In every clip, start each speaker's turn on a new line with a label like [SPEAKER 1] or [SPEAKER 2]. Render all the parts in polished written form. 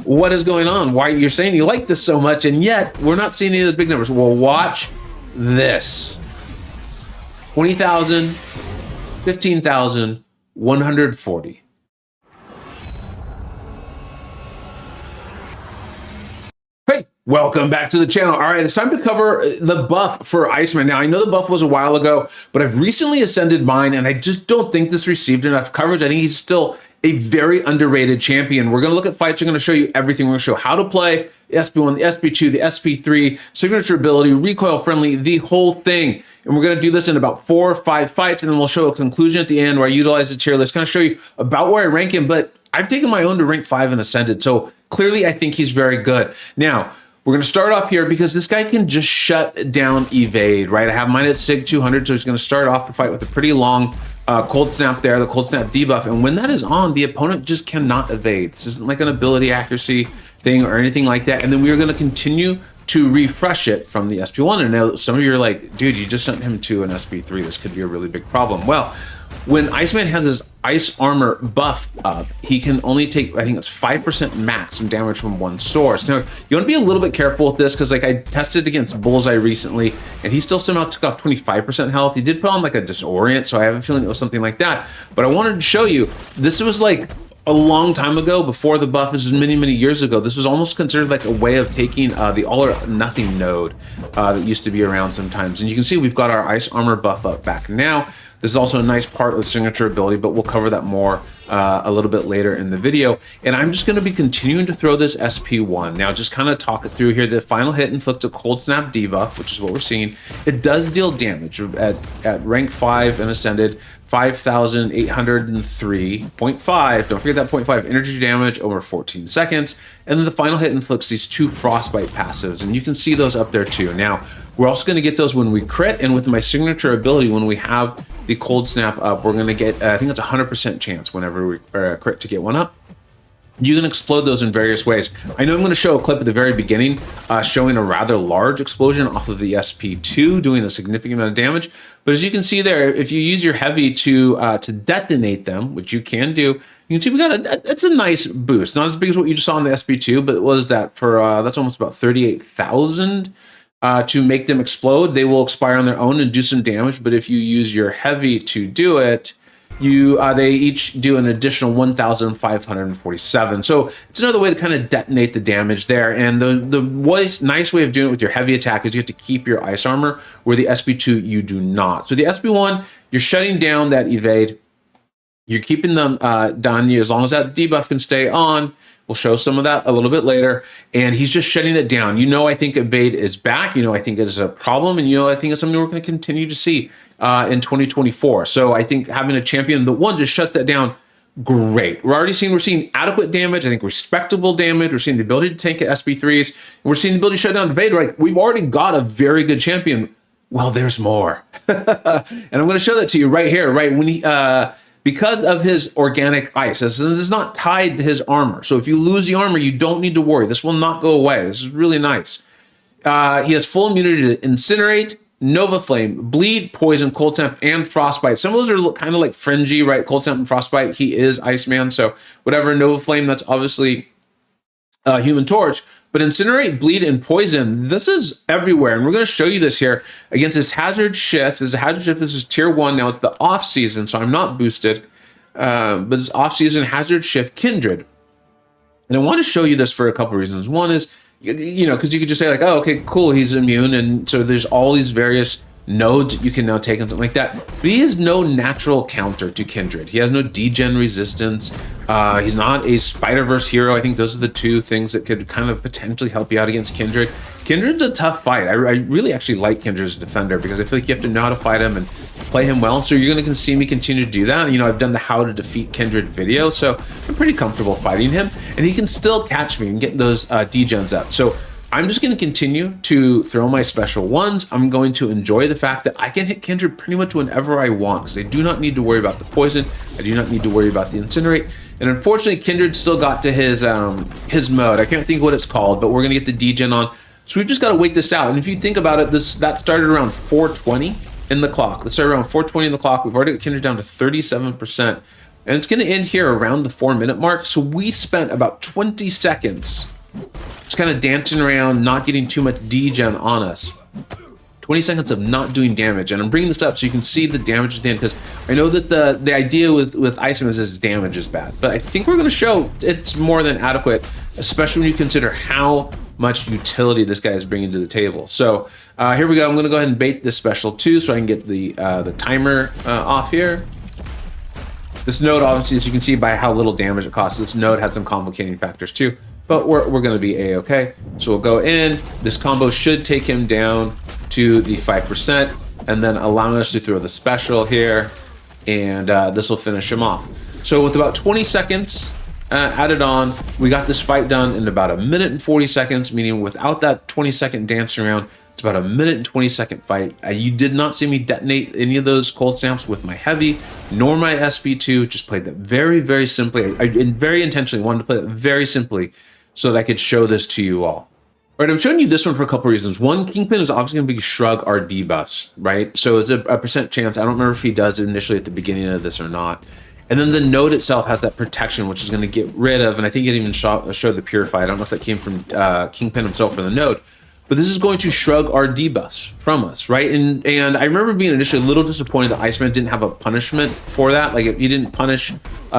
[SPEAKER 1] what is going on? Why you're saying you like this so much, and yet we're not seeing any of those big numbers. Well, watch this. 20,000, 15,000, 140. Hey, welcome back to the channel. All right, it's time to cover the buff for Iceman. Now, I know the buff was a while ago, but I've recently ascended mine, and I just don't think this received enough coverage. I think he's still a very underrated champion. We're going to look at fights. We're going to show you everything. We're going to show how to play the SP1, the SP2, the SP3, signature ability, recoil friendly, the whole thing. And we're going to do this in about 4 or 5 fights, and then we'll show a conclusion at the end where I utilize the tier list, kind of show you about where I rank him. But I've taken my own to rank 5 and ascended. So clearly I think he's very good. Now, we're going to start off here because this guy can just shut down evade, right? I have mine at Sig 200, so he's going to start off the fight with a pretty long cold snap there, the cold snap debuff. And when that is on, the opponent just cannot evade. This isn't like an ability accuracy thing or anything like that. And then we are going to continue to refresh it from the SP1. And now some of you are like, dude, you just sent him to an SP3. This could be a really big problem. Well, when Iceman has his ice armor buff up, he can only take, I think it's 5% max from damage from one source. Now, you want to be a little bit careful with this because like I tested against Bullseye recently and he still somehow took off 25% health. He did put on like a disorient, so I have a feeling it was something like that. But I wanted to show you, this was like a long time ago before the buff. This is many, many years ago. This was almost considered like a way of taking the all or nothing node that used to be around sometimes. And you can see we've got our ice armor buff up back now. This is also a nice part of the signature ability, but we'll cover that more a little bit later in the video. And I'm just going to be continuing to throw this SP1. Now, just kind of talk it through here. The final hit inflicts a cold snap debuff, which is what we're seeing. It does deal damage at rank 5 and ascended, 5,803.5. Don't forget that 0.5 energy damage over 14 seconds. And then the final hit inflicts these 2 frostbite passives, and you can see those up there too. Now, we're also going to get those when we crit, and with my signature ability, when we have the cold snap up, we're going to get, I think it's a 100% chance whenever we crit to get one up. You can explode those in various ways. I know I'm going to show a clip at the very beginning showing a rather large explosion off of the SP2 doing a significant amount of damage. But as you can see there, if you use your heavy to detonate them, which you can do, you can see we got it's a nice boost. Not as big as what you just saw on the SP2, but what is that for? That's almost about 38,000 to make them explode. They will expire on their own and do some damage. But if you use your heavy to do it, they each do an additional 1,547. So it's another way to kind of detonate the damage there. And the nice way of doing it with your heavy attack is you have to keep your ice armor, where the SP2 you do not. So the SP1, you're shutting down that evade. You're keeping them done as long as that debuff can stay on. We'll show some of that a little bit later. And he's just shutting it down. You know, I think evade is back. You know, I think it is a problem. And you know, I think it's something we're going to continue to see in 2024. So I think having a champion, the one just shuts that down, great. We're seeing adequate damage. I think respectable damage. We're seeing the ability to tank at SP3s. And we're seeing the ability to shut down evade. Right? We've already got a very good champion. Well, there's more. And I'm going to show that to you right here, right? When he, because of his organic ice, this is not tied to his armor. So if you lose the armor, you don't need to worry. This will not go away. This is really nice. He has full immunity to incinerate, Nova Flame, bleed, poison, cold snap, and frostbite. Some of those are kind of like fringy, right? Cold snap and frostbite. He is Iceman, so whatever. Nova Flame, that's obviously Human Torch. But incinerate, bleed, and poison, this is everywhere. And we're going to show you this here against his hazard shift. This is a hazard shift. This is tier 1. Now it's the off season, so I'm not boosted. But it's off season hazard shift Kindred. And I want to show you this for a couple reasons. One is, you know, because you could just say like, oh, okay, cool, he's immune. And so there's all these various nodes that you can now take and something like that. But he has no natural counter to Kindred. He has no degen resistance. He's not a Spider-Verse hero. I think those are the two things that could kind of potentially help you out against Kindred. Kindred's a tough fight. I really actually like Kindred as a defender because I feel like you have to know how to fight him and play him well. So you're going to see me continue to do that. You know, I've done the how to defeat Kindred video, so I'm pretty comfortable fighting him. And he can still catch me and get those degens up. So I'm just going to continue to throw my special ones. I'm going to enjoy the fact that I can hit Kindred pretty much whenever I want, because I do not need to worry about the poison. I do not need to worry about the incinerate. And unfortunately, Kindred still got to his mode. I can't think what it's called, but we're going to get the degen on. So we've just got to wait this out. And if you think about it, that started around 420 in the clock. Let's start around 420 in the clock. We've already got Kindred down to 37%. And it's going to end here around the 4-minute mark. So we spent about 20 seconds just kind of dancing around, not getting too much degen on us. 20 seconds of not doing damage. And I'm bringing this up so you can see the damage at the end, because I know that the idea with Iceman is his damage is bad, but I think we're going to show it's more than adequate, especially when you consider how much utility this guy is bringing to the table. So here we go. I'm going to go ahead and bait this special too, so I can get the timer off here. This node, obviously, as you can see by how little damage it costs, this node had some complicating factors too, but we're going to be a-okay. So we'll go in. This combo should take him down to the 5%, and then allowing us to throw the special here, and this will finish him off. So with about 20 seconds added on, we got this fight done in about 1 minute and 40 seconds, meaning without that 20-second dance around, it's about 1 minute and 20-second fight. You did not see me detonate any of those cold snaps with my heavy, nor my SP2, just played that very, very simply. I very intentionally wanted to play it very simply so that I could show this to you all. All right, I'm showing you this one for a couple reasons. One, Kingpin is obviously going to be shrug our debuffs, right? So it's a percent chance. I don't remember if he does it initially at the beginning of this or not. And then the node itself has that protection, which is going to get rid of, and I think it even showed the Purify. I don't know if that came from Kingpin himself or the node, but this is going to shrug our debuffs from us, right? And I remember being initially a little disappointed that Iceman didn't have a punishment for that. Like, he didn't punish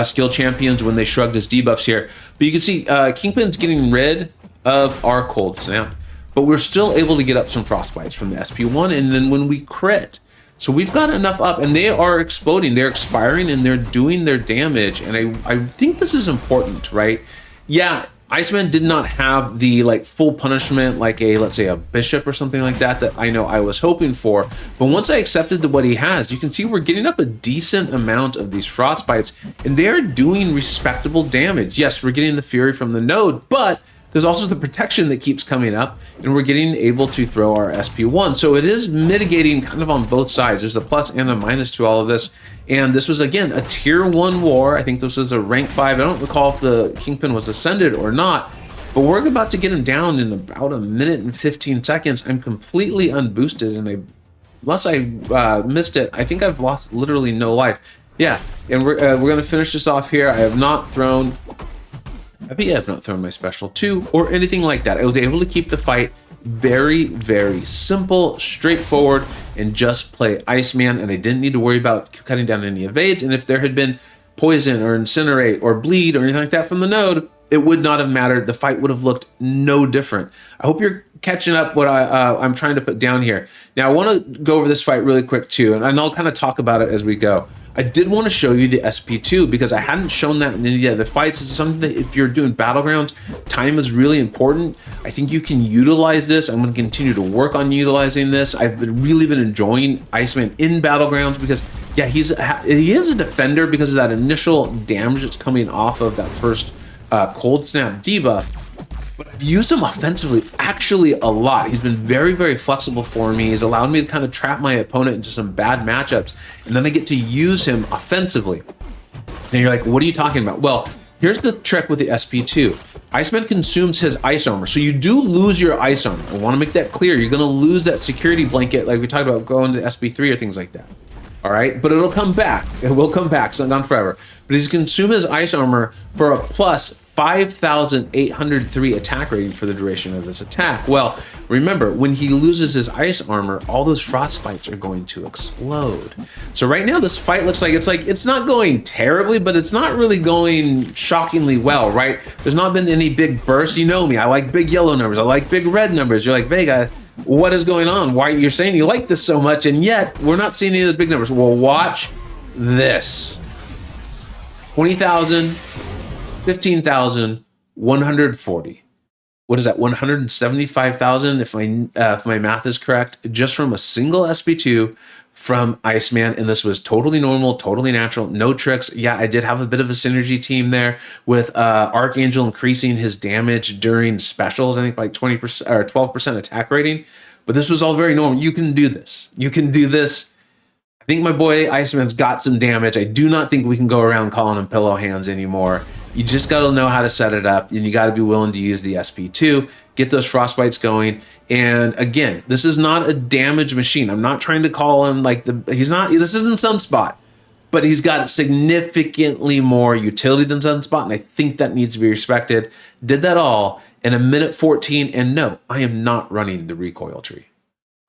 [SPEAKER 1] skill champions when they shrugged his debuffs here. But you can see Kingpin's getting rid of our cold snap, but we're still able to get up some frostbites from the SP1, and then when we crit, so we've got enough up, and they are exploding, they're expiring, and they're doing their damage. And I think this is important, right? Yeah, Iceman did not have the like full punishment like a, let's say, a bishop or something like that I know I was hoping for, but once I accepted what he has, you can see we're getting up a decent amount of these frostbites, and they're doing respectable damage. Yes, we're getting the fury from the node, but there's also the protection that keeps coming up, and we're getting able to throw our SP1. So it is mitigating kind of on both sides. There's a plus and a minus to all of this. And this was, again, a tier 1 war. I think this was a rank 5. I don't recall if the Kingpin was ascended or not, but we're about to get him down in about 1 minute and 15 seconds. I'm completely unboosted, and unless I missed it, I think I've lost literally no life. Yeah, and we're going to finish this off here. I have not thrown my special 2 or anything like that. I was able to keep the fight very, very simple, straightforward, and just play Iceman, and I didn't need to worry about cutting down any evades. And if there had been poison or incinerate or bleed or anything like that from the node, it would not have mattered. The fight would have looked no different. I hope you're catching up what I'm trying to put down here. Now, I want to go over this fight really quick too, and I'll kind of talk about it as we go. I did want to show you the SP2 because I hadn't shown that in any of the fights. This is something that if you're doing Battlegrounds, time is really important. I think you can utilize this. I'm going to continue to work on utilizing this. I've really been enjoying Iceman in Battlegrounds because, yeah, he is a defender because of that initial damage that's coming off of that first cold snap debuff. But I've used him offensively actually a lot. He's been very, very flexible for me. He's allowed me to kind of trap my opponent into some bad matchups, and then I get to use him offensively. And you're like, what are you talking about? Well, here's the trick with the SP2. Iceman consumes his ice armor, so you do lose your ice armor. I want to make that clear. You're going to lose that security blanket like we talked about going to SP3 or things like that. All right, but it'll come back. It will come back. It's not gone forever. But he's consumed his ice armor for a plus 5,803 attack rating for the duration of this attack. Well, remember, when he loses his ice armor, all those frostbites are going to explode. So right now, this fight looks like it's not going terribly, but it's not really going shockingly well, right? There's not been any big bursts. You know me, I like big yellow numbers. I like big red numbers. You're like, Vega, what is going on? Why you're saying you like this so much, and yet we're not seeing any of those big numbers? Well, watch this. 20,000, 15,000, 140. What is that? 175,000 if my math is correct, just from a single SP2 from Iceman, and this was totally normal, totally natural, no tricks. Yeah, I did have a bit of a synergy team there with Archangel increasing his damage during specials, I think by like 20% or 12% attack rating, but this was all very normal. You can do this. You can do this. I think my boy Iceman's got some damage. I do not think we can go around calling him pillow hands anymore. You just got to know how to set it up, and you got to be willing to use the SP2, get those frostbites going. And again, this is not a damage machine. I'm not trying to call him like this isn't Sunspot. but he's got significantly more utility than Sunspot, and I think that needs to be respected. Did that all in 1:14, and no, I am not running the recoil tree.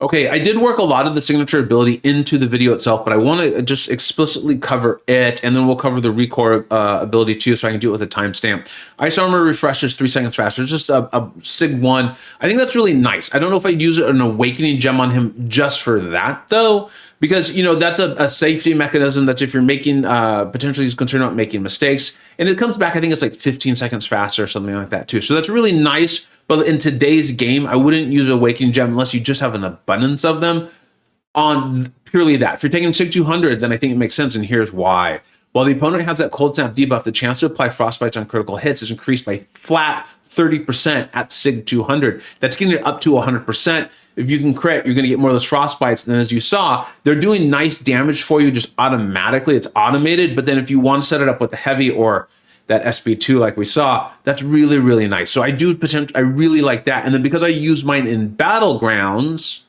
[SPEAKER 1] Okay, I did work a lot of the signature ability into the video itself, but I want to just explicitly cover it, and then we'll cover the recoil ability too, so I can do it with a timestamp. Ice Armor refreshes 3 seconds faster. It's just a Sig 1. I think that's really nice. I don't know if I'd use an Awakening Gem on him just for that, though, because, you know, that's a safety mechanism. That's if you're making, potentially he's concerned about making mistakes, and it comes back, I think it's like 15 seconds faster or something like that too. So that's really nice. But in today's game, I wouldn't use Awakening Gem unless you just have an abundance of them on purely that. If you're taking Sig 200, then I think it makes sense, and here's why. While the opponent has that Cold Snap debuff, the chance to apply Frostbites on critical hits is increased by flat 30% at Sig 200. That's getting it up to 100%. If you can crit, you're going to get more of those Frostbites. And as you saw, they're doing nice damage for you just automatically. It's automated. But then if you want to set it up with the heavy or that SP2 like we saw, that's really, really nice. So I really like that. And then because I use mine in Battlegrounds,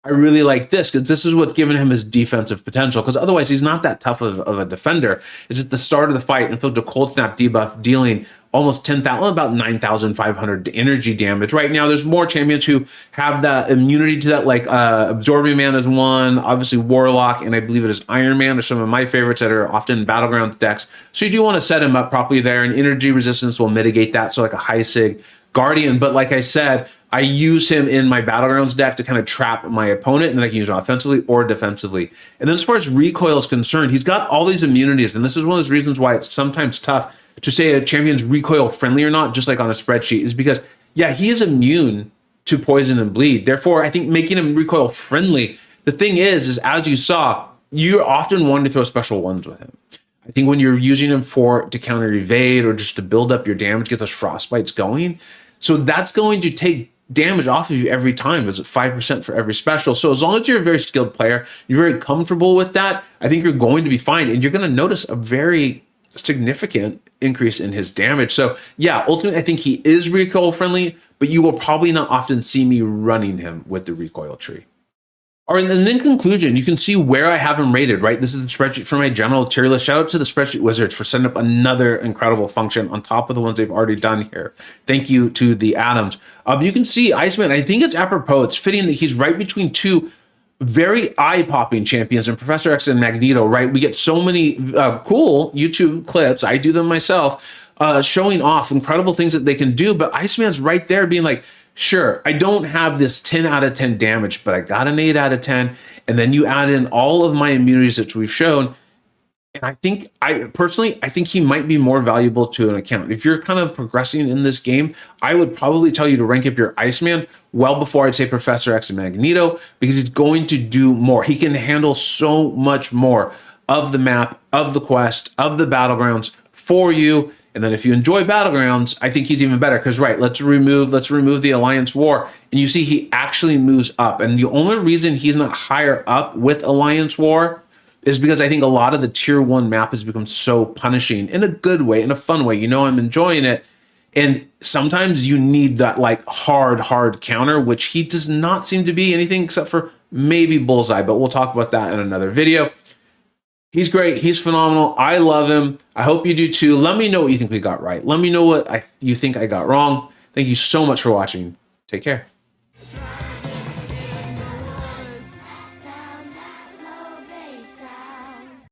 [SPEAKER 1] I really like this because this is what's given him his defensive potential, because otherwise he's not that tough of a defender. It's at the start of the fight, inflict a Cold Snap debuff, dealing almost 10,000, about 9,500 energy damage. Right now, there's more champions who have that immunity to that, like Absorbing Man is one, obviously Warlock, and I believe it is Iron Man are some of my favorites that are often in Battleground decks. So you do want to set him up properly there, and energy resistance will mitigate that, so like a high Sig Guardian. But like I said, I use him in my Battlegrounds deck to kind of trap my opponent, and then I can use him offensively or defensively. And then as far as recoil is concerned, he's got all these immunities, and this is one of those reasons why it's sometimes tough to say a champion's recoil friendly or not, just like on a spreadsheet, is because, yeah, he is immune to poison and bleed. Therefore, I think making him recoil friendly, the thing is as you saw, you're often wanting to throw special ones with him. I think when you're using him to counter evade or just to build up your damage, get those frostbites going. So that's going to take damage off of you every time. Is it 5% for every special? So as long as you're a very skilled player, you're very comfortable with that, I think you're going to be fine. And you're going to notice a very significant increase in his damage. So yeah, ultimately I think he is recoil friendly, but you will probably not often see me running him with the recoil tree. All right, and then in conclusion, you can see where I have him rated, right? This is the spreadsheet for my general tier list. Shout out to the Spreadsheet Wizards for setting up another incredible function on top of the ones they've already done here. Thank you to the Adams. You can see Iceman, I think it's apropos. It's fitting that he's right between two very eye-popping champions in Professor X and Magneto, right? We get so many cool YouTube clips, I do them myself, showing off incredible things that they can do, but Iceman's right there being like, sure, I don't have this 10 out of 10 damage, but I got an 8 out of 10, and then you add in all of my immunities that we've shown, and I think he might be more valuable to an account. If you're kind of progressing in this game, I would probably tell you to rank up your Iceman well before I'd say Professor X and Magneto, because he's going to do more. He can handle so much more of the map, of the quest, of the Battlegrounds for you. And then if you enjoy Battlegrounds, I think he's even better, because right, let's remove the Alliance War, and you see he actually moves up. And the only reason he's not higher up with Alliance War is because I think a lot of the tier 1 map has become so punishing in a good way, in a fun way. You know, I'm enjoying it. And sometimes you need that like hard counter, which he does not seem to be anything except for maybe Bullseye, but we'll talk about that in another video. He's great. He's phenomenal. I love him. I hope you do too. Let me know what you think we got right. Let me know what you think I got wrong. Thank you so much for watching. Take care.